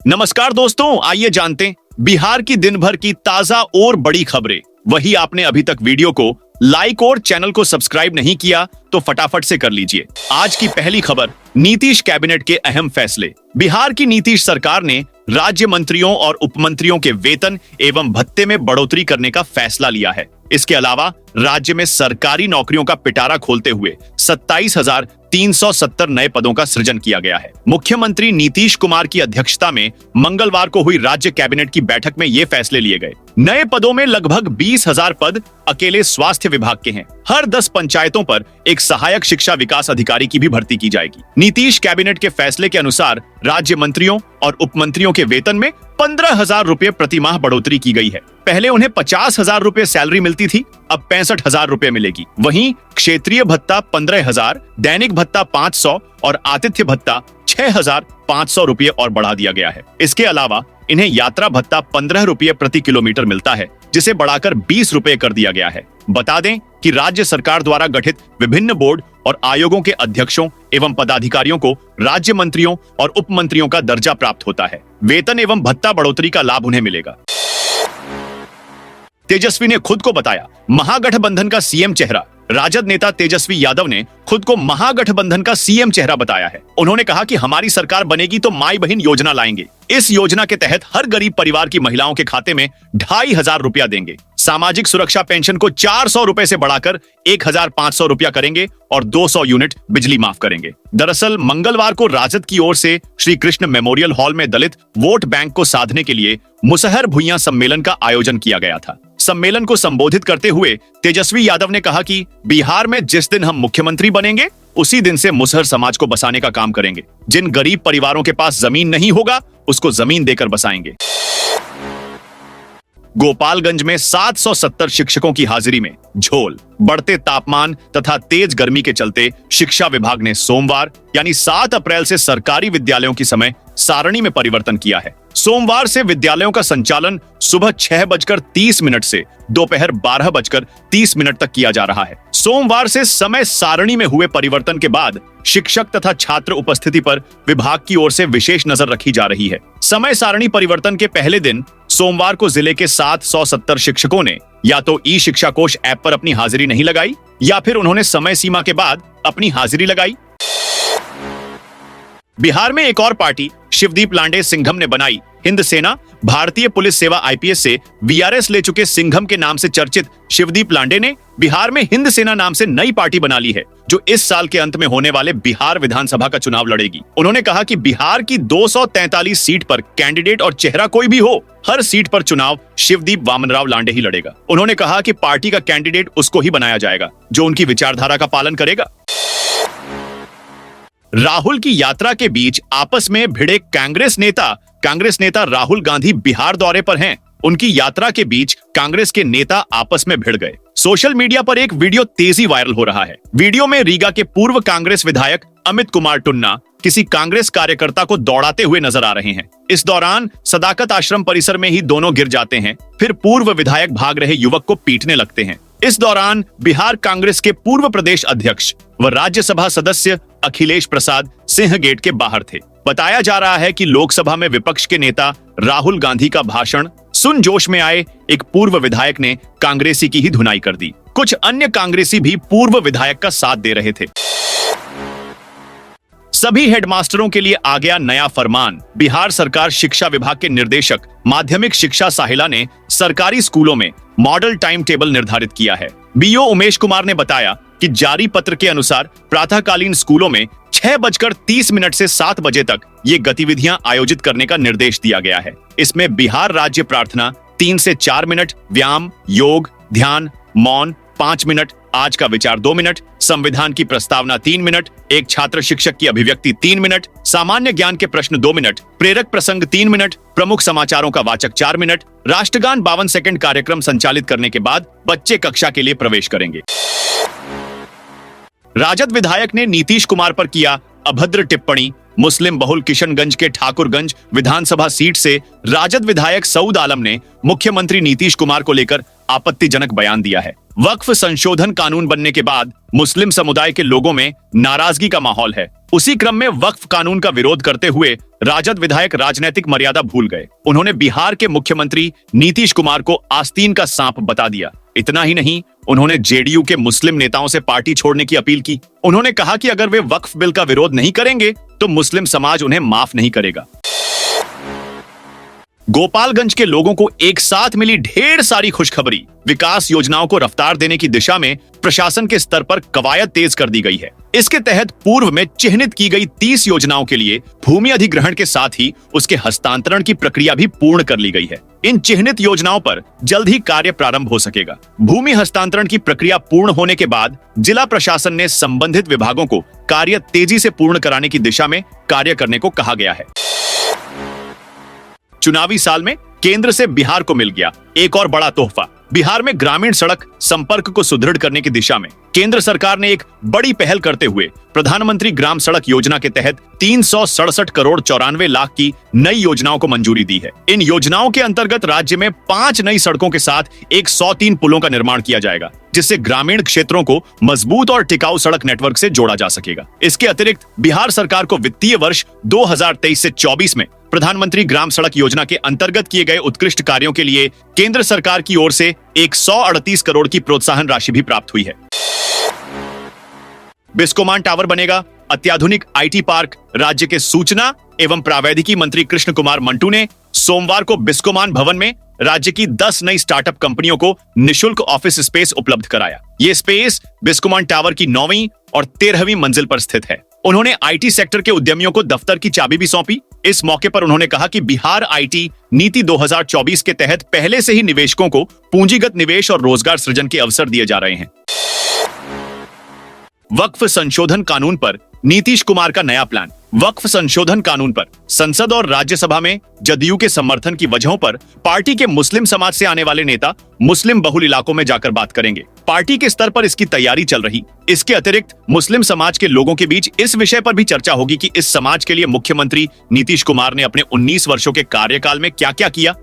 नमस्कार दोस्तों, आइए जानते हैं बिहार की दिन भर की ताजा और बड़ी खबरें। वही आपने अभी तक वीडियो को लाइक और चैनल को सब्सक्राइब नहीं किया तो फटाफट से कर लीजिए। आज की पहली खबर, नीतीश कैबिनेट के अहम फैसले। बिहार की नीतीश सरकार ने राज्य मंत्रियों और उपमंत्रियों के वेतन एवं भत्ते में बढ़ोतरी करने का फैसला लिया है। इसके अलावा राज्य में सरकारी नौकरियों का पिटारा खोलते हुए 27,370 नए पदों का सृजन किया गया है। मुख्यमंत्री नीतीश कुमार की अध्यक्षता में मंगलवार को हुई राज्य कैबिनेट की बैठक में ये फैसले लिए गए। नए पदों में लगभग 20,000 पद अकेले स्वास्थ्य विभाग के हैं। हर 10 पंचायतों पर एक सहायक शिक्षा विकास अधिकारी की भी भर्ती की जाएगी। नीतीश कैबिनेट के फैसले के अनुसार राज्य मंत्रियों और उपमंत्रियों के वेतन में 15,000 रुपए प्रति माह बढ़ोतरी की गई है। पहले उन्हें 50,000 रुपए सैलरी मिलती थी, अब 65,000 रुपए मिलेगी। वहीं क्षेत्रीय भत्ता 15,000, दैनिक भत्ता 500 और आतिथ्य भत्ता 6,500 रुपए और बढ़ा दिया गया है। इसके अलावा इन्हें यात्रा भत्ता 15 रुपए प्रति किलोमीटर मिलता है, जिसे बढ़ाकर 20 रुपए कर दिया गया है। बता दें कि राज्य सरकार द्वारा गठित विभिन्न बोर्ड और आयोगों के अध्यक्षों एवं पदाधिकारियों को राज्य मंत्रियों और उपमंत्रियों का दर्जा प्राप्त होता है। वेतन एवं भत्ता बढ़ोतरी का लाभ उन्हें मिलेगा। तेजस्वी ने खुद को बताया महागठबंधन का सीएम चेहरा। राजद नेता तेजस्वी यादव ने खुद को महागठबंधन का सीएम चेहरा बताया है। उन्होंने कहा कि हमारी सरकार बनेगी तो माई बहन योजना लाएंगे। इस योजना के तहत हर गरीब परिवार की महिलाओं के खाते में 2,500 रुपया देंगे। सामाजिक सुरक्षा पेंशन को 400 रुपए से बढ़ाकर 1,500 रुपया करेंगे और 200 यूनिट बिजली माफ करेंगे। दरअसल मंगलवार को राजद की ओर से श्री कृष्ण मेमोरियल हॉल में दलित वोट बैंक को साधने के लिए मुसहर भुइयां सम्मेलन का आयोजन किया गया था। सम्मेलन को संबोधित करते हुए तेजस्वी यादव ने कहा कि बिहार में जिस दिन हम मुख्यमंत्री बनेंगे उसी दिन से मुसहर समाज को बसाने का काम करेंगे। जिन गरीब परिवारों के पास जमीन नहीं होगा उसको जमीन देकर बसाएंगे। गोपालगंज में 770 शिक्षकों की हाजिरी में झोल। बढ़ते तापमान तथा तेज गर्मी के चलते शिक्षा विभाग ने सोमवार यानी 7 अप्रैल से सरकारी विद्यालयों की समय सारणी में परिवर्तन किया है। सोमवार से विद्यालयों का संचालन सुबह 6:30 से दोपहर 12:30 तक किया जा रहा है। सोमवार से समय सारणी में हुए परिवर्तन के बाद शिक्षक तथा छात्र उपस्थिति पर विभाग की ओर से विशेष नजर रखी जा रही है। समय सारणी परिवर्तन के पहले दिन सोमवार को जिले के 770 शिक्षकों ने या तो ई शिक्षा कोश ऐप पर अपनी हाजिरी नहीं लगाई या फिर उन्होंने समय सीमा के बाद अपनी हाजिरी लगाई। बिहार में एक और पार्टी शिवदीप लांडे सिंघम ने बनाई। हिंद सेना भारतीय पुलिस सेवा आईपीएस से वीआरएस ले चुके सिंघम के नाम से चर्चित शिवदीप लांडे ने बिहार में हिंद सेना नाम से नई पार्टी बना ली है, जो इस साल के अंत में होने वाले बिहार विधानसभा का चुनाव लड़ेगी। उन्होंने कहा कि बिहार की 243 सीट पर कैंडिडेट और चेहरा कोई भी हो, हर सीट पर चुनाव शिवदीप वामनराव लांडे ही लड़ेगा। उन्होंने कहा कि पार्टी का कैंडिडेट उसको ही बनाया जाएगा जो उनकी विचारधारा का पालन करेगा। राहुल की यात्रा के बीच आपस में भिड़े कांग्रेस नेता राहुल गांधी बिहार दौरे पर हैं। उनकी यात्रा के बीच कांग्रेस के नेता आपस में भिड़ गए। सोशल मीडिया पर एक वीडियो तेजी वायरल हो रहा है। वीडियो में रीगा के पूर्व कांग्रेस विधायक अमित कुमार टुन्ना किसी कांग्रेस कार्यकर्ता को दौड़ाते हुए नजर आ रहे हैं। इस दौरान सदाकत आश्रम परिसर में ही दोनों गिर जाते हैं। फिर पूर्व विधायक भाग रहे युवक को पीटने लगते हैं। इस दौरान बिहार कांग्रेस के पूर्व प्रदेश अध्यक्ष व राज्यसभा सदस्य अखिलेश प्रसाद सिंह गेट के बाहर थे। बताया जा रहा है कि लोकसभा में विपक्ष के नेता राहुल गांधी का भाषण सुन जोश में आए एक पूर्व विधायक ने कांग्रेसी की ही धुनाई कर दी। कुछ अन्य कांग्रेसी भी पूर्व विधायक का साथ दे रहे थे। सभी हेडमास्टरों के लिए आ गया नया फरमान। बिहार सरकार शिक्षा विभाग के निर्देशक माध्यमिक शिक्षा साहिला ने सरकारी स्कूलों में मॉडल टाइम टेबल निर्धारित किया है। बीओ उमेश कुमार ने बताया कि जारी पत्र के अनुसार प्रातःकालीन स्कूलों में 6:30 से 7 बजे तक ये गतिविधियां आयोजित करने का निर्देश दिया गया है। इसमें बिहार राज्य प्रार्थना 3 से 4 मिनट, व्यायाम, योग, ध्यान, मौन 5 मिनट, आज का विचार 2 मिनट, संविधान की प्रस्तावना 3 मिनट, एक छात्र शिक्षक की अभिव्यक्ति 3 मिनट, सामान्य ज्ञान के प्रश्न 2 मिनट, प्रेरक प्रसंग 3 मिनट, प्रमुख समाचारों का वाचक 4 मिनट, राष्ट्रगान 52 सेकंड कार्यक्रम संचालित करने के बाद बच्चे कक्षा के लिए प्रवेश करेंगे। राजद विधायक ने नीतीश कुमार पर किया अभद्र टिप्पणी। मुस्लिम बहुल किशनगंज के ठाकुरगंज विधानसभा सीट से राजद विधायक सऊद आलम ने मुख्यमंत्री नीतीश कुमार को लेकर आपत्तिजनक बयान दिया है। वक्फ संशोधन कानून बनने के बाद मुस्लिम समुदाय के लोगों में नाराजगी का माहौल है। उसी क्रम में वक्फ कानून का विरोध करते हुए राजद विधायक राजनीतिक मर्यादा भूल गए। उन्होंने बिहार के मुख्यमंत्री नीतीश कुमार को आस्तीन का सांप बता दिया। इतना ही नहीं, उन्होंने जेडीयू के मुस्लिम नेताओं से पार्टी छोड़ने की अपील की। उन्होंने कहा कि अगर वे वक्फ बिल का विरोध नहीं करेंगे तो मुस्लिम समाज उन्हें माफ नहीं करेगा। गोपालगंज के लोगों को एक साथ मिली ढेर सारी खुशखबरी। विकास योजनाओं को रफ्तार देने की दिशा में प्रशासन के स्तर पर कवायद तेज कर दी गई है। इसके तहत पूर्व में चिन्हित की गई 30 योजनाओं के लिए भूमि अधिग्रहण के साथ ही उसके हस्तांतरण की प्रक्रिया भी पूर्ण कर ली गई है। इन चिन्हित योजनाओं पर जल्द ही कार्य प्रारंभ हो सकेगा। भूमि हस्तांतरण की प्रक्रिया पूर्ण होने के बाद जिला प्रशासन ने संबंधित विभागों को कार्य तेजी से पूर्ण कराने की दिशा में कार्य करने को कहा गया है। चुनावी साल में केंद्र से बिहार को मिल गया एक और बड़ा तोहफा। बिहार में ग्रामीण सड़क संपर्क को सुदृढ़ करने की दिशा में केंद्र सरकार ने एक बड़ी पहल करते हुए प्रधानमंत्री ग्राम सड़क योजना के तहत 367 करोड़ 94 लाख की नई योजनाओं को मंजूरी दी है। इन योजनाओं के अंतर्गत राज्य में 5 नई सड़कों के साथ 103 पुलों का निर्माण किया जाएगा, जिससे ग्रामीण क्षेत्रों को मजबूत और टिकाऊ सड़क नेटवर्क से जोड़ा जा सकेगा। इसके अतिरिक्त बिहार सरकार को वित्तीय वर्ष 2023 से 24 में प्रधानमंत्री ग्राम सड़क योजना के अंतर्गत किए गए उत्कृष्ट कार्यों के लिए केंद्र सरकार की ओर से 138 करोड़ की प्रोत्साहन राशि भी प्राप्त हुई है। बिस्कोमान टावर बनेगा अत्याधुनिक आईटी पार्क। राज्य के सूचना एवं प्रावैधिकी मंत्री कृष्ण कुमार मंटू ने सोमवार को बिस्कोमान भवन में राज्य की 10 नई स्टार्टअप कंपनियों को निशुल्क ऑफिस स्पेस उपलब्ध कराया। ये स्पेस बिस्कोमान टावर की 9वीं और 13वीं मंजिल पर स्थित है। उन्होंने आईटी सेक्टर के उद्यमियों को दफ्तर की चाबी भी सौंपी। इस मौके पर उन्होंने कहा कि बिहार आईटी नीति 2024 के तहत पहले से ही निवेशकों को पूंजीगत निवेश और रोजगार सृजन के अवसर दिए जा रहे हैं। वक्फ संशोधन कानून पर नीतीश कुमार का नया प्लान। वक्फ संशोधन कानून पर संसद और राज्यसभा में जदयू के समर्थन की वजहों पर पार्टी के मुस्लिम समाज से आने वाले नेता मुस्लिम बहुल इलाकों में जाकर बात करेंगे। पार्टी के स्तर पर इसकी तैयारी चल रही। इसके अतिरिक्त मुस्लिम समाज के लोगों के बीच इस विषय पर भी चर्चा होगी कि इस समाज के लिए मुख्यमंत्री नीतीश कुमार ने अपने 19 वर्षों के कार्यकाल में क्या-क्या किया।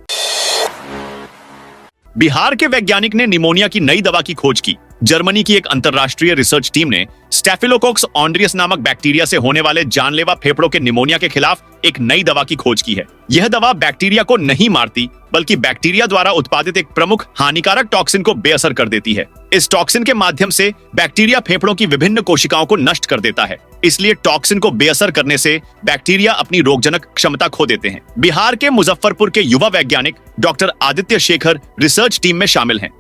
बिहार के वैज्ञानिक ने निमोनिया की नई दवा की खोज की। जर्मनी की एक अंतरराष्ट्रीय रिसर्च टीम ने स्टेफिलोकोक्स ऑन्ड्रियस नामक बैक्टीरिया से होने वाले जानलेवा फेफड़ों के निमोनिया के खिलाफ एक नई दवा की खोज की है। यह दवा बैक्टीरिया को नहीं मारती, बल्कि बैक्टीरिया द्वारा उत्पादित एक प्रमुख हानिकारक टॉक्सिन को बेअसर कर देती है। इस टॉक्सिन के माध्यम से बैक्टीरिया फेफड़ों की विभिन्न कोशिकाओं को नष्ट कर देता है। इसलिए टॉक्सिन को बेअसर करने से बैक्टीरिया अपनी रोगजनक क्षमता खो देते हैं। बिहार के मुजफ्फरपुर के युवा वैज्ञानिक doctor Aditya Shekhar research team में शामिल हैं।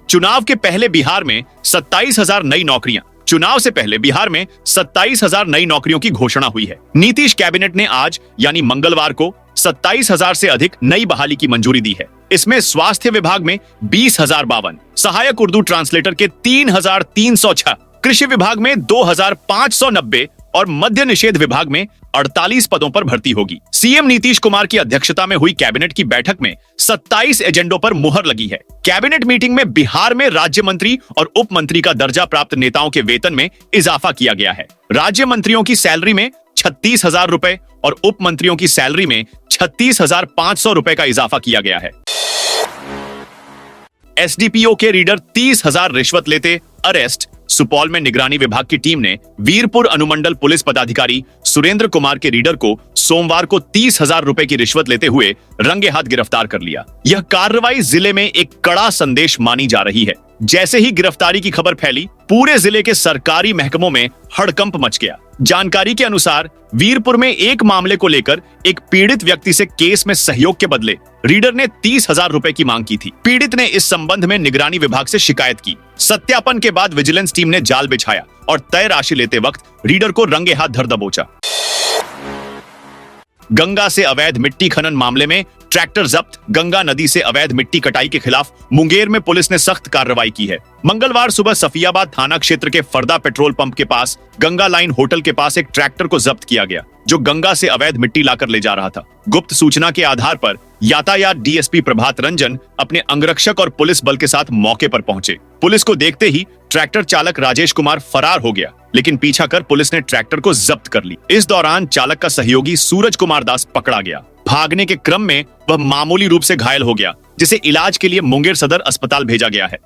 चुनाव के पहले बिहार में 27,000 नई नौकरियां। चुनाव से पहले बिहार में 27,000 नई नौकरियों की घोषणा हुई है। नीतीश कैबिनेट ने आज यानी मंगलवार को 27,000 से अधिक नई बहाली की मंजूरी दी है। इसमें स्वास्थ्य विभाग में 20,052, सहायक उर्दू ट्रांसलेटर के 3,306, कृषि विभाग में 2,590 और मद्य निषेध विभाग में 48 पदों पर भर्ती होगी। सीएम नीतीश कुमार की अध्यक्षता में हुई कैबिनेट की बैठक में 27 एजेंडों पर मुहर लगी है। कैबिनेट मीटिंग में बिहार में राज्य मंत्री और उप मंत्री का दर्जा प्राप्त नेताओं के वेतन में इजाफा किया गया है। राज्य मंत्रियों की सैलरी में 36,000 रुपए और उप मंत्रियों की सैलरी में 36,500 रुपए का इजाफा किया गया है। एसडीपीओ के रीडर 30,000 रिश्वत लेते अरेस्ट। सुपौल में निगरानी विभाग की टीम ने वीरपुर अनुमंडल पुलिस पदाधिकारी सुरेंद्र कुमार के रीडर को सोमवार को 30,000 रुपए की रिश्वत लेते हुए रंगे हाथ गिरफ्तार कर लिया। यह कार्रवाई जिले में एक कड़ा संदेश मानी जा रही है। जैसे ही गिरफ्तारी की खबर फैली, पूरे जिले के सरकारी महकमों में हड़कंप मच गया। जानकारी के अनुसार वीरपुर में एक मामले को लेकर एक पीड़ित व्यक्ति से केस में सहयोग के बदले रीडर ने 30,000 रुपए की मांग की थी। पीड़ित ने इस संबंध में निगरानी विभाग से शिकायत की। सत्यापन के बाद विजिलेंस टीम ने जाल बिछाया और तय राशि लेते वक्त रीडर को रंगे हाथ धर दबोचा। गंगा से अवैध मिट्टी खनन मामले में ट्रैक्टर जब्त। गंगा नदी से अवैध मिट्टी कटाई के खिलाफ मुंगेर में पुलिस ने सख्त कार्रवाई की है। मंगलवार सुबह सफियाबाद थाना क्षेत्र के फरदा पेट्रोल पंप के पास गंगा लाइन होटल के पास एक ट्रैक्टर को जब्त किया गया, जो गंगा से अवैध मिट्टी लाकर ले जा रहा था। गुप्त सूचना के आधार पर यातायात डीएसपी प्रभात रंजन अपने अंगरक्षक और पुलिस बल के साथ मौके पर पहुंचे। पुलिस को देखते ही ट्रैक्टर चालक राजेश कुमार फरार हो गया, लेकिन पीछा कर पुलिस ने ट्रैक्टर को जब्त कर ली। इस दौरान चालक का सहयोगी सूरज कुमार दास पकड़ा गया। भागने के क्रम में वह मामूली रूप से घायल हो गया, जिसे इलाज के लिए मुंगेर सदर अस्पताल भेजा गया है।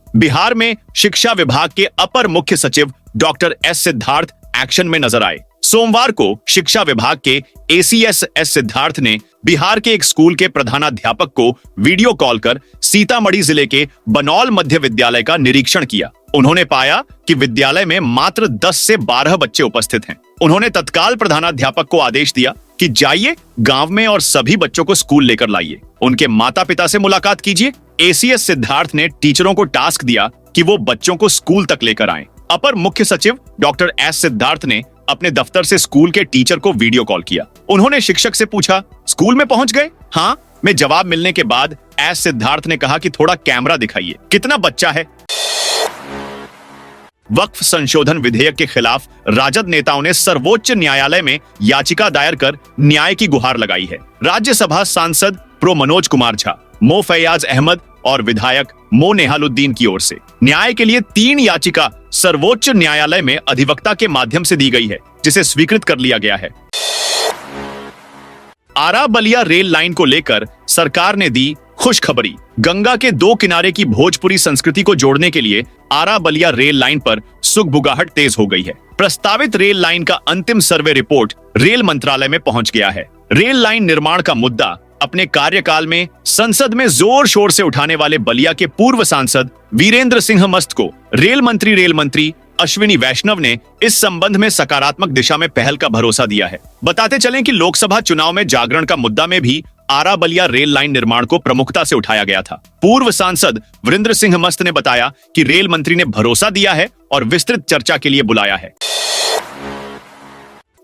बिहार में शिक्षा विभाग के अपर मुख्य सचिव डॉक्टर एस सिद्धार्थ एक्शन में नजर आए। सोमवार को शिक्षा विभाग के एसीएस एस सिद्धार्थ ने बिहार के एक स्कूल के प्रधानाध्यापक को वीडियो कॉल कर सीतामढ़ी जिले के बनौल मध्य विद्यालय का निरीक्षण किया। उन्होंने पाया कि विद्यालय में मात्र 10 से 12 बच्चे उपस्थित हैं। उन्होंने तत्काल प्रधानाध्यापक को आदेश दिया कि जाइए गांव में और सभी बच्चों को स्कूल लेकर लाइए, उनके माता पिता से मुलाकात कीजिए। एसीएस सिद्धार्थ ने टीचरों को टास्क दिया कि वो बच्चों को स्कूल तक लेकर आएं। अपर मुख्य सचिव डॉक्टर एस सिद्धार्थ ने अपने दफ्तर से स्कूल के टीचर को वीडियो कॉल किया। उन्होंने शिक्षक से पूछा, स्कूल में पहुंच गए? हाँ, में जवाब मिलने के बाद एस सिद्धार्थ ने कहा कि थोड़ा कैमरा दिखाइए, कितना बच्चा है? वक्फ संशोधन विधेयक के खिलाफ राजद नेताओं ने सर्वोच्च न्यायालय में याचिका दायर कर न्याय की गुहार लगाई है। राज्यसभा सांसद प्रो मनोज कुमार झा, मो फैयाज अहमद और विधायक मो नेहालुद्दीन की ओर से न्याय के लिए 3 याचिका सर्वोच्च न्यायालय में अधिवक्ता के माध्यम से दी गई है, जिसे स्वीकृत कर लिया गया है। आरा बलिया रेल लाइन को लेकर सरकार ने दी खुशखबरी। गंगा के 2 किनारे की भोजपुरी संस्कृति को जोड़ने के लिए आरा बलिया रेल लाइन पर सुगबुगाहट तेज हो गई है। प्रस्तावित रेल लाइन का अंतिम सर्वे रिपोर्ट रेल मंत्रालय में पहुंच गया है। रेल लाइन निर्माण का मुद्दा अपने कार्यकाल में संसद में जोर शोर से उठाने वाले बलिया के पूर्व सांसद वीरेंद्र सिंह मस्त को रेल मंत्री अश्विनी वैष्णव ने इस संबंध में सकारात्मक दिशा में पहल का भरोसा दिया है। बताते चलें कि लोकसभा चुनाव में जागरण का मुद्दा में भी आरा बलिया रेल लाइन निर्माण को प्रमुखता से उठाया गया था। पूर्व सांसद वीरेंद्र सिंह मस्त ने बताया कि रेल मंत्री ने भरोसा दिया है और विस्तृत चर्चा के लिए बुलाया है।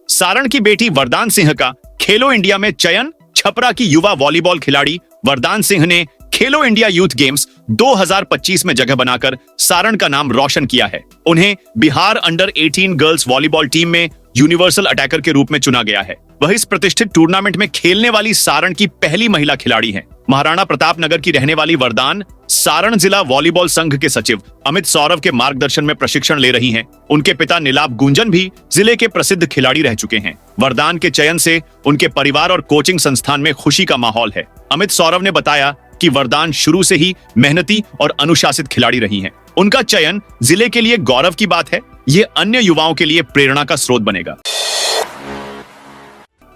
सारण की बेटी वरदान सिंह का खेलो इंडिया में चयन। छपरा की युवा वॉलीबॉल खिलाड़ी वरदान सिंह ने खेलो इंडिया यूथ गेम्स 2025 में जगह बनाकर सारण का नाम रोशन किया है। उन्हें Bihar under 18 girls volleyball team में यूनिवर्सल अटैकर के रूप में चुना गया है। वह इस प्रतिष्ठित टूर्नामेंट में खेलने वाली सारण की पहली महिला खिलाड़ी हैं। महाराणा प्रताप नगर की रहने वाली वरदान सारण जिला वॉलीबॉल संघ के सचिव अमित सौरभ के मार्गदर्शन में प्रशिक्षण ले रही हैं। उनके पिता नीलाभ गुंजन भी जिले के प्रसिद्ध खिलाड़ी रह चुके हैं। वरदान के चयन से उनके परिवार और कोचिंग संस्थान में खुशी का माहौल है। अमित सौरभ ने बताया कि वरदान शुरू से ही मेहनती और अनुशासित खिलाड़ी रही हैं। उनका चयन जिले के लिए गौरव की बात है। ये अन्य युवाओं के लिए प्रेरणा का स्रोत बनेगा।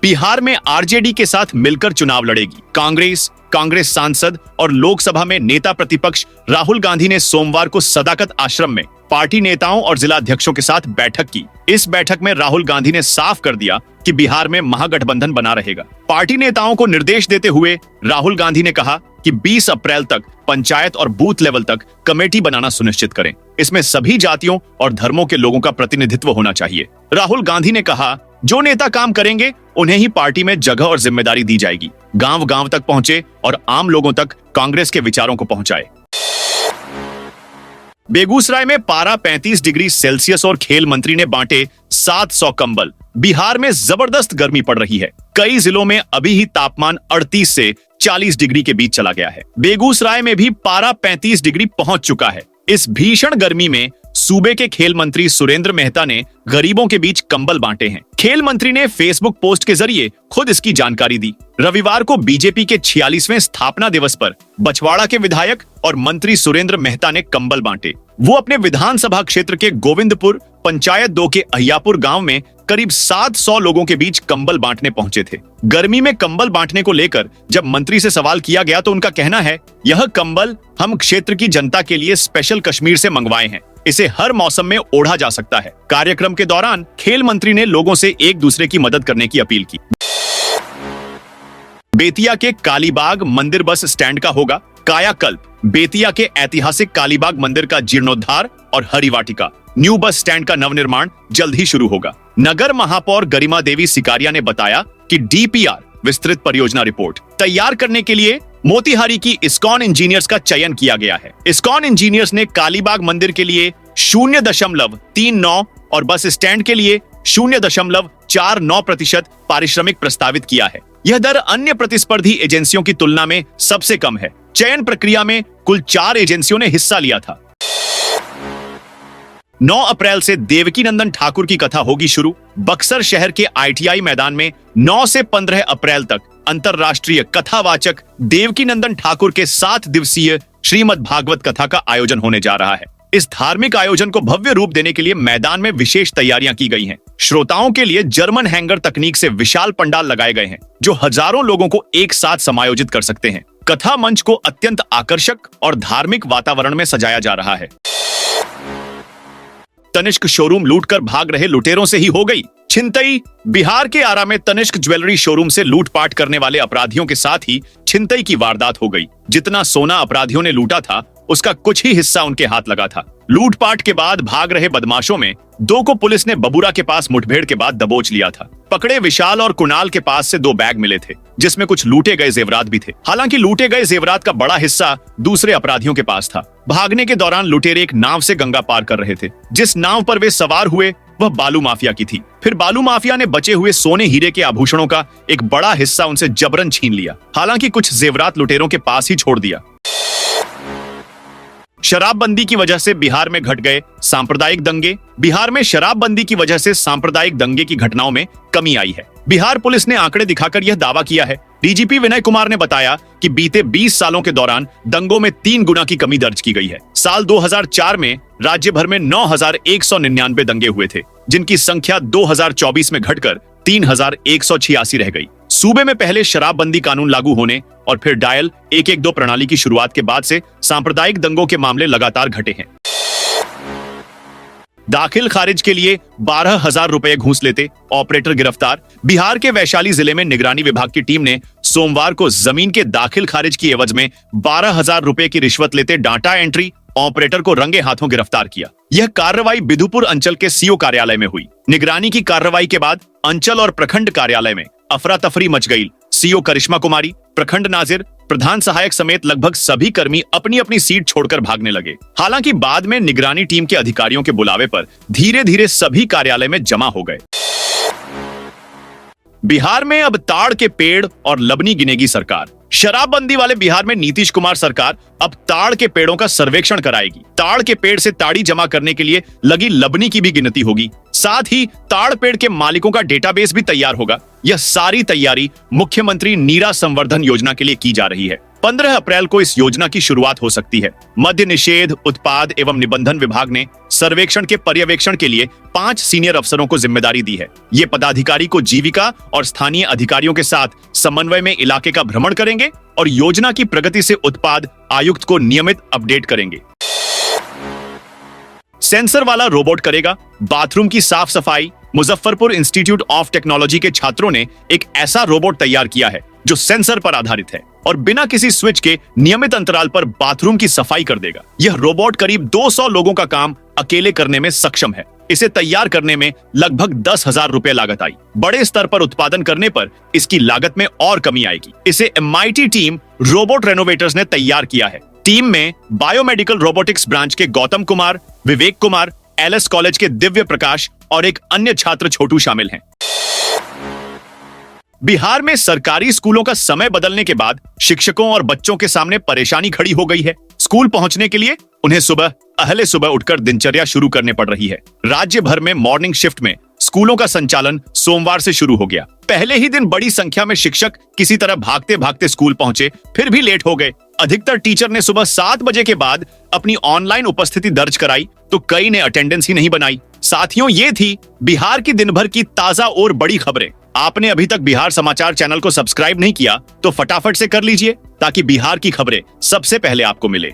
बिहार में आरजेडी के साथ मिलकर चुनाव लड़ेगी कांग्रेस सांसद और लोकसभा में नेता प्रतिपक्ष राहुल गांधी ने सोमवार को सदाकत आश्रम में पार्टी नेताओं और जिला अध्यक्षों के साथ बैठक की। इस बैठक में राहुल गांधी ने साफ कर दिया कि बिहार में महागठबंधन बना रहेगा। पार्टी नेताओं को निर्देश देते हुए राहुल गांधी ने कहा कि 20 अप्रैल तक पंचायत और बूथ लेवल तक कमेटी बनाना सुनिश्चित करें। इसमें सभी जातियों और धर्मों के लोगों का प्रतिनिधित्व होना चाहिए। राहुल गांधी ने कहा, जो नेता काम करेंगे उन्हें ही पार्टी में जगह और जिम्मेदारी दी जाएगी। गांव गांव तक पहुंचे और आम लोगों तक कांग्रेस के विचारों को पहुंचाए। बेगूसराय में पारा 35 डिग्री सेल्सियस और खेल मंत्री ने बांटे 700 कंबल। बिहार में जबरदस्त गर्मी पड़ रही है। कई जिलों में अभी ही तापमान 38 से 40 डिग्री के बीच चला गया है। बेगूसराय में भी पारा 35 डिग्री पहुंच चुका है। इस भीषण गर्मी में सूबे के खेल मंत्री सुरेंद्र मेहता ने गरीबों के बीच कंबल बांटे हैं। खेल मंत्री ने फेसबुक पोस्ट के जरिए खुद इसकी जानकारी दी। रविवार को बीजेपी के 46वें स्थापना दिवस पर बछवाड़ा के विधायक और मंत्री सुरेंद्र मेहता ने कंबल बांटे। वो अपने विधानसभा क्षेत्र के गोविंदपुर पंचायत 2 के अहियापुर गांव में करीब 700 लोगों के बीच कंबल बांटने पहुंचे थे। गर्मी में कंबल बांटने को लेकर जब मंत्री से सवाल किया गया तो उनका कहना है, यह कंबल हम क्षेत्र की जनता के लिए स्पेशल कश्मीर से मंगवाए हैं। इसे हर मौसम में ओढ़ा जा सकता है। कार्यक्रम के दौरान खेल मंत्री ने लोगों से एक दूसरे की मदद करने की अपील की। बेतिया के कालीबाग मंदिर बस स्टैंड का होगा कायाकल्प। बेतिया के ऐतिहासिक कालीबाग मंदिर का जीर्णोद्धार और हरी वाटिका न्यू बस स्टैंड का नवनिर्माण जल्द ही शुरू होगा। नगर महापौर गरिमा देवी सिकारिया ने बताया कि डीपीआर विस्तृत परियोजना रिपोर्ट तैयार करने के लिए मोतिहारी की इस्कॉन इंजीनियर्स का चयन किया गया है। इस्कॉन इंजीनियर्स ने कालीबाग मंदिर के लिए 0.39 और बस स्टैंड के लिए 0.49% पारिश्रमिक प्रस्तावित किया है। यह दर अन्य प्रतिस्पर्धी एजेंसियों की तुलना में सबसे कम है। चयन प्रक्रिया में कुल 4 एजेंसियों ने हिस्सा लिया था। 9 अप्रैल से देवकीनंदन ठाकुर की कथा होगी शुरू। बक्सर शहर के ITI मैदान में 9 से 15 अप्रैल तक अंतरराष्ट्रीय कथावाचक देवकीनंदन ठाकुर के 7 दिवसीय श्रीमद् भागवत कथा का आयोजन होने जा रहा है। इस धार्मिक आयोजन को भव्य रूप देने के लिए मैदान में विशेष तैयारियां की गई हैं। श्रोताओं के लिए जर्मन हैंगर तकनीक से विशाल पंडाल लगाए गए हैं, जो हजारों लोगों को एक साथ समायोजित कर सकते हैं। कथा मंच को अत्यंत आकर्षक और धार्मिक वातावरण में सजाया जा रहा है। तनिष्क शोरूम लूटकर भाग रहे लुटेरों से ही हो गई छिनतई। बिहार के आरा में तनिष्क ज्वेलरी शोरूम से लूटपाट करने वाले अपराधियों के साथ ही छिनतई की वारदात हो गई। जितना सोना अपराधियों ने लूटा था, उसका कुछ ही हिस्सा उनके हाथ लगा था। लूटपाट के बाद भाग रहे बदमाशों में 2 को पुलिस ने बबूरा के पास मुठभेड़ के बाद दबोच लिया था। पकड़े विशाल और कुणाल के पास से 2 बैग मिले थे, जिसमें कुछ लूटे गए जेवरात भी थे। हालांकि लूटे गए जेवरात का बड़ा हिस्सा दूसरे अपराधियों के पास था। भागने के दौरान लुटेरे एक नाव से गंगा पार कर रहे थे। जिस नाव पर वे सवार हुए वह बालू माफिया की थी। फिर बालू माफिया ने बचे हुए सोने हीरे के आभूषणों का एक बड़ा हिस्सा उनसे जबरन छीन लिया। हालांकि कुछ जेवरात लुटेरों के पास ही छोड़ दिया। शराबबंदी की वजह से बिहार में घट गए सांप्रदायिक दंगे। बिहार में शराबबंदी की वजह से सांप्रदायिक दंगे की घटनाओं में कमी आई है। बिहार पुलिस ने आंकड़े दिखाकर यह दावा किया है। DGP विनय कुमार ने बताया कि बीते 20 सालों के दौरान दंगों में 3 गुना की कमी दर्ज की गई है। साल 2004 में राज्य भर में 9,199 दंगे हुए थे, जिनकी संख्या 2024 में घटकर 3,186 रह गई। सूबे में पहले शराबबंदी कानून लागू होने और फिर डायल 112 प्रणाली की शुरुआत के बाद से सांप्रदायिक दंगों के मामले लगातार घटे हैं। दाखिल खारिज के लिए 12,000 रुपए घूस लेते ऑपरेटर गिरफ्तार। बिहार के वैशाली जिले में निगरानी विभाग की टीम ने सोमवार को जमीन के दाखिल खारिज की एवज में 12,000 रुपए की रिश्वत लेते डाटा एंट्री ऑपरेटर को रंगे हाथों गिरफ्तार किया। यह कार्रवाई बिधुपुर अंचल के CO कार्यालय में हुई। निगरानी की कार्रवाई के बाद अंचल और प्रखंड कार्यालय में अफरा तफरी मच गई। CO करिश्मा कुमारी, प्रखंड नाजिर, प्रधान सहायक समेत लगभग सभी कर्मी अपनी अपनी सीट छोड़कर भागने लगे। हालांकि बाद में निगरानी टीम के अधिकारियों के बुलावे पर धीरे धीरे सभी कार्यालय में जमा हो गए। बिहार में अब ताड़ के पेड़ और लबनी गिनेगी सरकार। शराबबंदी वाले बिहार में नीतीश कुमार सरकार अब ताड़ के पेड़ों का सर्वेक्षण कराएगी। ताड़ के पेड़ से ताड़ी जमा करने के लिए लगी लबनी की भी गिनती होगी। साथ ही ताड़ पेड़ के मालिकों का डेटाबेस भी तैयार होगा। यह सारी तैयारी मुख्यमंत्री नीरा संवर्धन योजना के लिए की जा रही है। 15 अप्रैल को इस योजना की शुरुआत हो सकती है। मद्य निषेध, उत्पाद एवं निबंधन विभाग ने सर्वेक्षण के पर्यवेक्षण के लिए 5 सीनियर अफसरों को जिम्मेदारी दी है। ये पदाधिकारी को जीविका और स्थानीय अधिकारियों के साथ समन्वय में इलाके का भ्रमण करेंगे और योजना की प्रगति से उत्पाद आयुक्त को नियमित अपडेट करेंगे। सेंसर वाला रोबोट करेगा बाथरूम की साफ सफाई। मुजफ्फरपुर इंस्टीट्यूट ऑफ टेक्नोलॉजी के छात्रों ने एक ऐसा रोबोट तैयार किया है जो सेंसर पर आधारित है और बिना किसी स्विच के नियमित अंतराल पर बाथरूम की सफाई कर देगा। यह रोबोट करीब 200 लोगों का काम अकेले करने में सक्षम है। इसे तैयार करने में लगभग 10,000 रुपए लागत आई। बड़े स्तर पर उत्पादन करने पर इसकी लागत में और कमी आएगी। इसे MIT टीम रोबोट रेनोवेटर्स ने तैयार किया है। टीम में बायोमेडिकल रोबोटिक्स ब्रांच के गौतम कुमार, विवेक कुमार, LS कॉलेज के दिव्य प्रकाश और एक अन्य छात्र छोटू शामिल हैं। बिहार में सरकारी स्कूलों का समय बदलने के बाद शिक्षकों और बच्चों के सामने परेशानी खड़ी हो गई है। स्कूल पहुंचने के लिए उन्हें अहले सुबह उठकर दिनचर्या शुरू करने पड़ रही है। राज्य भर में मॉर्निंग शिफ्ट में स्कूलों का संचालन सोमवार से शुरू हो गया। पहले ही दिन बड़ी संख्या में शिक्षक किसी तरह भागते भागते स्कूल पहुंचे, फिर भी लेट हो गए। अधिकतर टीचर ने सुबह 7 बजे के बाद अपनी ऑनलाइन उपस्थिति दर्ज कराई, तो कई ने अटेंडेंस ही नहीं बनाई। साथियों, ये थी बिहार की दिन भर की ताजा और बड़ी खबरें। आपने अभी तक बिहार समाचार चैनल को सब्सक्राइब नहीं किया तो फटाफट से कर लीजिए, ताकि बिहार की खबरें सबसे पहले आपको मिले।